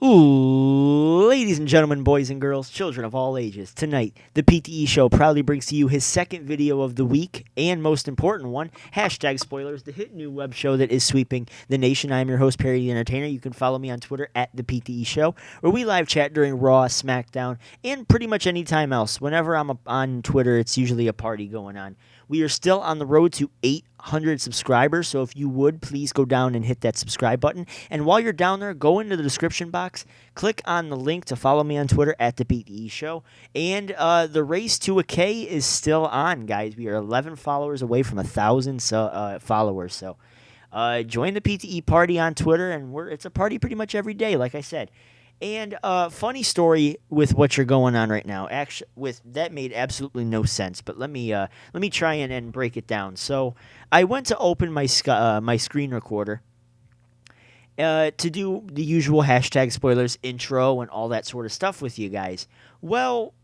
Ladies and gentlemen, boys and girls, children of all ages, tonight, the PTE Show proudly brings to you his second video of the week, and most important one, hashtag spoilers, the hit new web show that is sweeping the nation. I am your host, Perry the Entertainer. You can follow me on Twitter at ThePTEShow, where we live chat during Raw, Smackdown, and pretty much any time else. Whenever I'm on Twitter, it's usually a party going on. We are still on the road to 800 subscribers, so if you would, please go down and hit that subscribe button. And while you're down there, go into the description box, click on the link to follow me on Twitter at ThePTEShow. And the race to a K is still on, guys. We are 11 followers away from 1,000 followers. So join the PTE party on Twitter, and it's a party pretty much every day, like I said. And funny story with what you're going on right now. Actually, that made absolutely no sense. But let me try and break it down. So I went to open my screen recorder to do the usual hashtag spoilers intro and all that sort of stuff with you guys. Well,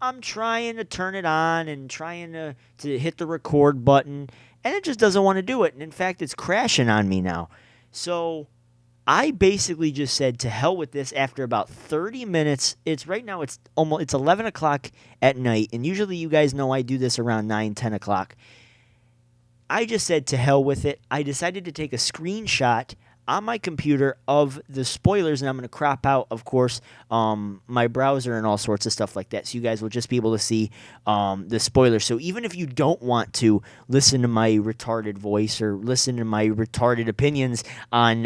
I'm trying to turn it on and trying to hit the record button, and it just doesn't want to do it. And in fact, it's crashing on me now. So I basically just said to hell with this after about 30 minutes. It's 11 o'clock at night, and usually you guys know I do this around 9, 10 o'clock. I just said to hell with it. I decided to take a screenshot on my computer of the spoilers, and I'm going to crop out, of course, my browser and all sorts of stuff like that, so you guys will just be able to see the spoilers. So even if you don't want to listen to my retarded voice or listen to my retarded opinions on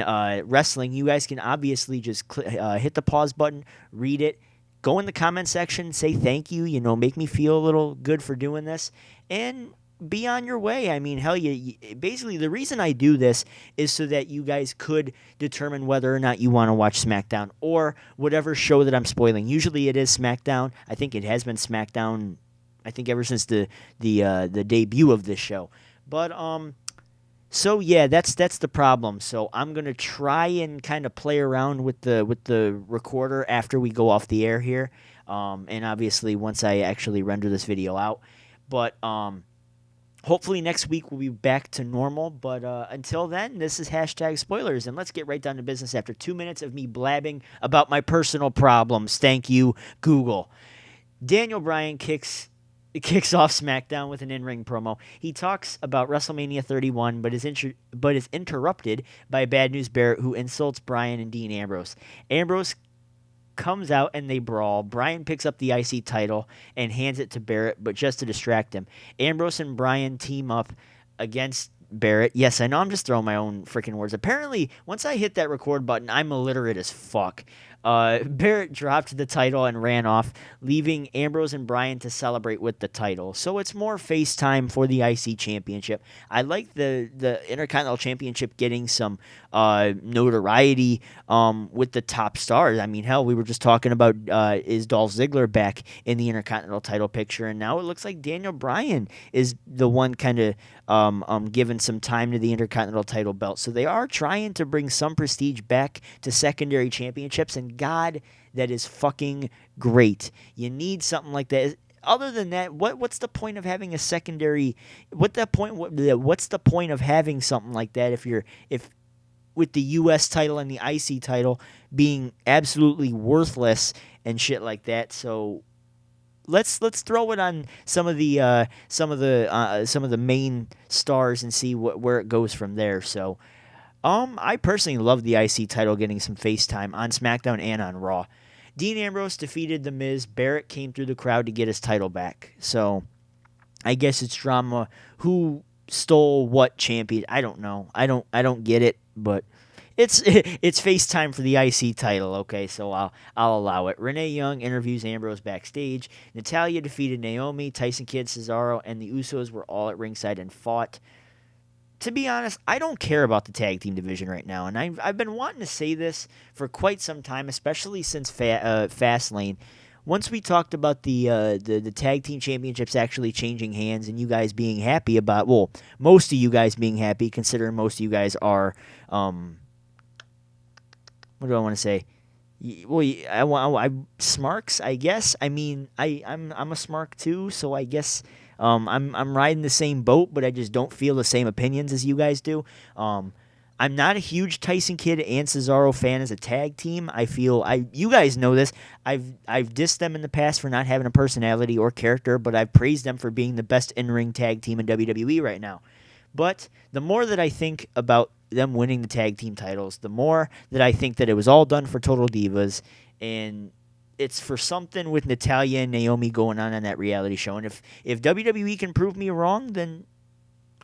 wrestling, you guys can obviously just hit the pause button, read it, go in the comment section, say thank you, make me feel a little good for doing this, and be on your way. I mean, hell, basically the reason I do this is so that you guys could determine whether or not you want to watch SmackDown or whatever show that I'm spoiling. Usually it is SmackDown. I think it has been SmackDown, I think, ever since the debut of this show. But so yeah, that's the problem. So I'm gonna try and kind of play around with the recorder after we go off the air here, and obviously once I actually render this video out. But hopefully next week we'll be back to normal, but until then, this is hashtag spoilers, and let's get right down to business after 2 minutes of me blabbing about my personal problems. Thank you, Google. Daniel Bryan kicks off SmackDown with an in-ring promo. He talks about WrestleMania 31, but is interrupted by Bad News Barrett, who insults Bryan and Dean Ambrose. Ambrose comes out and they brawl. Bryan picks up the IC title and hands it to Barrett, but just to distract him. Ambrose and Bryan team up against Barrett. Yes, I know I'm just throwing my own freaking words. Apparently, once I hit that record button, I'm illiterate as fuck. Barrett dropped the title and ran off, leaving Ambrose and Bryan to celebrate with the title. So it's more face time for the IC Championship. I like the Intercontinental Championship getting some notoriety with the top stars. I mean, hell, we were just talking about is Dolph Ziggler back in the Intercontinental title picture, and now it looks like Daniel Bryan is the one kind of giving some time to the Intercontinental title belt. So they are trying to bring some prestige back to secondary championships, and God, that is fucking great. You need something like that. Other than that, what's the point of having a secondary? What's the point of having something like that if with the U.S. title and the IC title being absolutely worthless and shit like that? So let's throw it on some of the main stars and see where it goes from there. So I personally love the IC title getting some face time on SmackDown and on Raw. Dean Ambrose defeated The Miz. Barrett came through the crowd to get his title back. So I guess it's drama. Who stole what champion? I don't know. I don't get it, but it's face time for the IC title. Okay, so I'll allow it. Renee Young interviews Ambrose backstage. Natalya defeated Naomi. Tyson Kidd, Cesaro, and the Usos were all at ringside and fought. To be honest, I don't care about the tag team division right now, and I've been wanting to say this for quite some time, especially since Fastlane. Once we talked about the tag team championships actually changing hands and you guys being happy about, well, most of you guys being happy, considering most of you guys are, what do I want to say? Well, I smarks, I guess. I mean, I'm a smark too, so I guess I'm riding the same boat, but I just don't feel the same opinions as you guys do. I'm I'm not a huge Tyson Kidd and Cesaro fan as a tag team. You guys know this. I've dissed them in the past for not having a personality or character, but I've praised them for being the best in-ring tag team in WWE right now. But the more that I think about them winning the tag team titles, the more that I think that it was all done for Total Divas, and it's for something with Natalya and Naomi going on that reality show. And if WWE can prove me wrong, then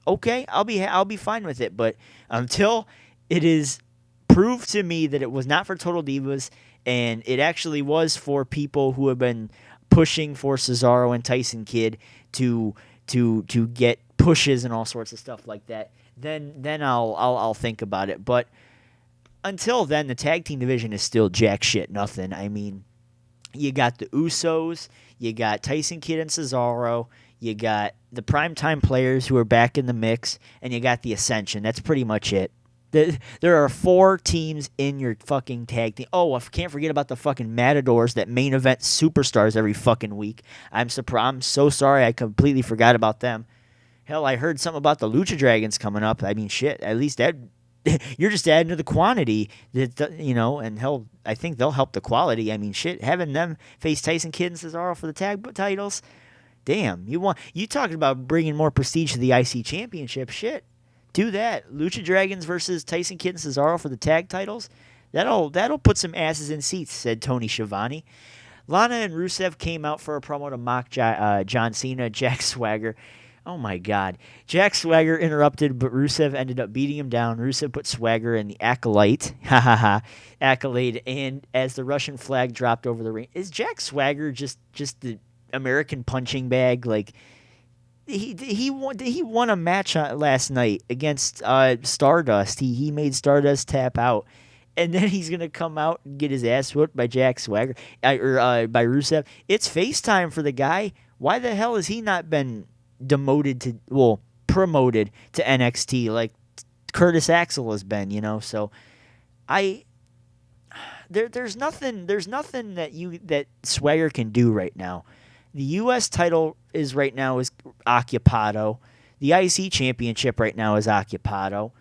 okay, I'll be fine with it. But until it is proved to me that it was not for Total Divas and it actually was for people who have been pushing for Cesaro and Tyson Kidd to get pushes and all sorts of stuff like that, then I'll think about it. But until then, the tag team division is still jack shit nothing. I mean, you got the Usos, you got Tyson Kidd and Cesaro, you got the Primetime Players who are back in the mix, and you got the Ascension. That's pretty much it. There are 4 teams in your fucking tag team. Oh, I can't forget about the fucking Matadors that main event superstars every fucking week. I'm so sorry I completely forgot about them. Hell, I heard something about the Lucha Dragons coming up. I mean, shit, at least that you're just adding to the quantity, and hell, I think they'll help the quality. I mean, shit, having them face Tyson Kidd and Cesaro for the tag titles, damn, you talking about bringing more prestige to the IC Championship? Shit, do that. Lucha Dragons versus Tyson Kidd and Cesaro for the tag titles. That'll put some asses in seats," said Tony Schiavone. Lana and Rusev came out for a promo to mock John Cena. Jack Swagger. Oh my God. Jack Swagger interrupted, but Rusev ended up beating him down. Rusev put Swagger in the Acolyte. Accolade. And as the Russian flag dropped over the ring. Is Jack Swagger just the American punching bag? Like, he won a match last night against Stardust. He made Stardust tap out. And then he's going to come out and get his ass whooped by Jack Swagger. Or by Rusev. It's FaceTime for the guy. Why the hell has he not been promoted to NXT like Curtis Axel has been, so there's nothing that Swagger can do right now. The US title is occupado. The IC championship right now is occupado.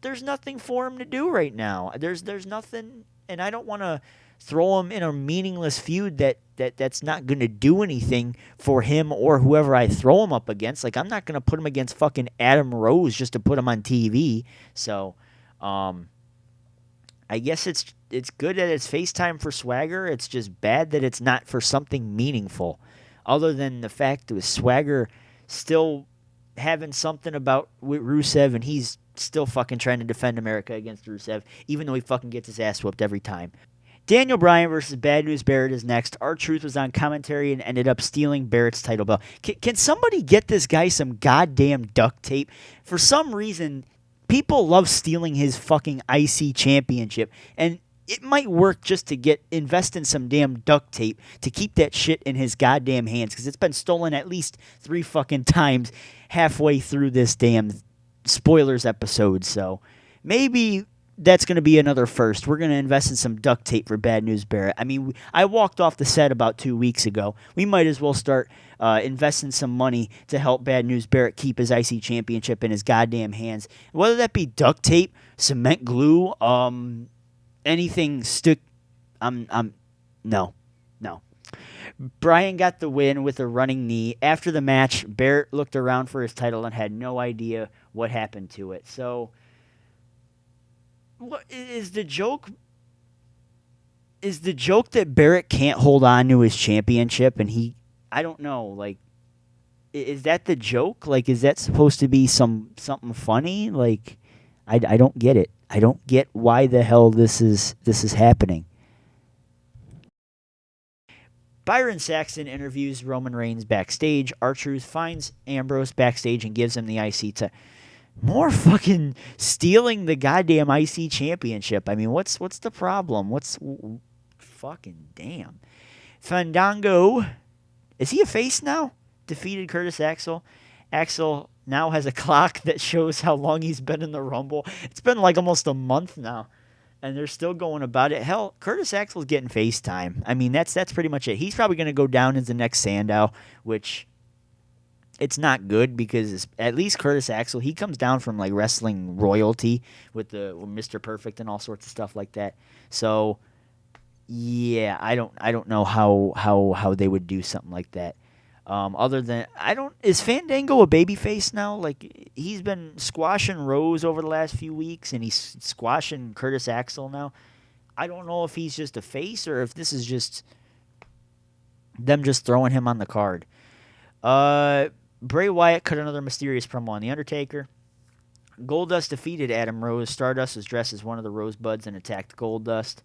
There's nothing for him to do right now. There's nothing, and I don't want to throw him in a meaningless feud that's not going to do anything for him or whoever I throw him up against. Like, I'm not going to put him against fucking Adam Rose just to put him on TV. So, I guess it's good that it's FaceTime for Swagger. It's just bad that it's not for something meaningful. Other than the fact that Swagger still having something about with Rusev, and he's still fucking trying to defend America against Rusev, even though he fucking gets his ass whooped every time. Daniel Bryan versus Bad News Barrett is next. R-Truth was on commentary and ended up stealing Barrett's title belt. Can somebody get this guy some goddamn duct tape? For some reason, people love stealing his fucking IC championship, and it might work just to invest in some damn duct tape to keep that shit in his goddamn hands, because it's been stolen at least 3 fucking times halfway through this damn spoilers episode. So maybe that's going to be another first. We're going to invest in some duct tape for Bad News Barrett. I mean, I walked off the set about 2 weeks ago. We might as well start investing some money to help Bad News Barrett keep his IC championship in his goddamn hands. Whether that be duct tape, cement glue, anything stick. No. Bryan got the win with a running knee. After the match, Barrett looked around for his title and had no idea what happened to it. So, what is the joke? Is the joke that Barrett can't hold on to his championship and I don't know, like, is that the joke? Like, is that supposed to be something funny? Like, I don't get it. I don't get why the hell this is happening. Byron Saxton interviews Roman Reigns backstage. R-Truth finds Ambrose backstage and gives him the IC to more fucking stealing the goddamn IC championship. I mean, what's the problem? What's fucking damn. Fandango, is he a face now? Defeated Curtis Axel. Axel now has a clock that shows how long he's been in the Rumble. It's been like almost a month now, and they're still going about it. Hell, Curtis Axel's getting FaceTime. I mean, that's pretty much it. He's probably going to go down as the next Sandow, which it's not good because at least Curtis Axel, he comes down from like wrestling royalty with the Mr. Perfect and all sorts of stuff like that. So yeah, I don't know how they would do something like that. Other than is Fandango a babyface now? Like he's been squashing Rose over the last few weeks, and he's squashing Curtis Axel now. I don't know if he's just a face or if this is just them just throwing him on the card. Bray Wyatt cut another mysterious promo on The Undertaker. Goldust defeated Adam Rose. Stardust was dressed as one of the Rosebuds and attacked Goldust.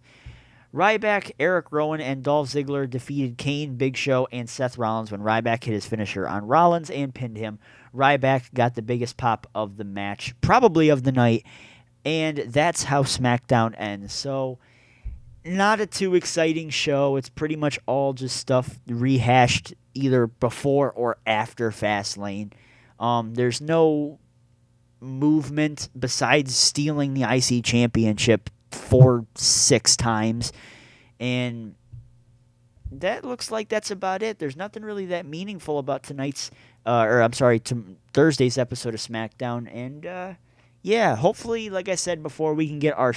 Ryback, Eric Rowan, and Dolph Ziggler defeated Kane, Big Show, and Seth Rollins when Ryback hit his finisher on Rollins and pinned him. Ryback got the biggest pop of the match, probably of the night, and that's how SmackDown ends. So, not a too exciting show. It's pretty much all just stuff rehashed either before or after Fastlane. There's no movement besides stealing the IC Championship 6 times, and that looks like that's about it. There's nothing really that meaningful about Thursday's episode of SmackDown, and yeah, hopefully, like I said before, we can get our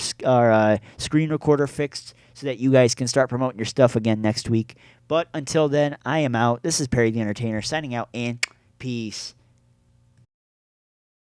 screen recorder fixed so that you guys can start promoting your stuff again next week. But until then, I am out. This is Perry the Entertainer signing out, and peace.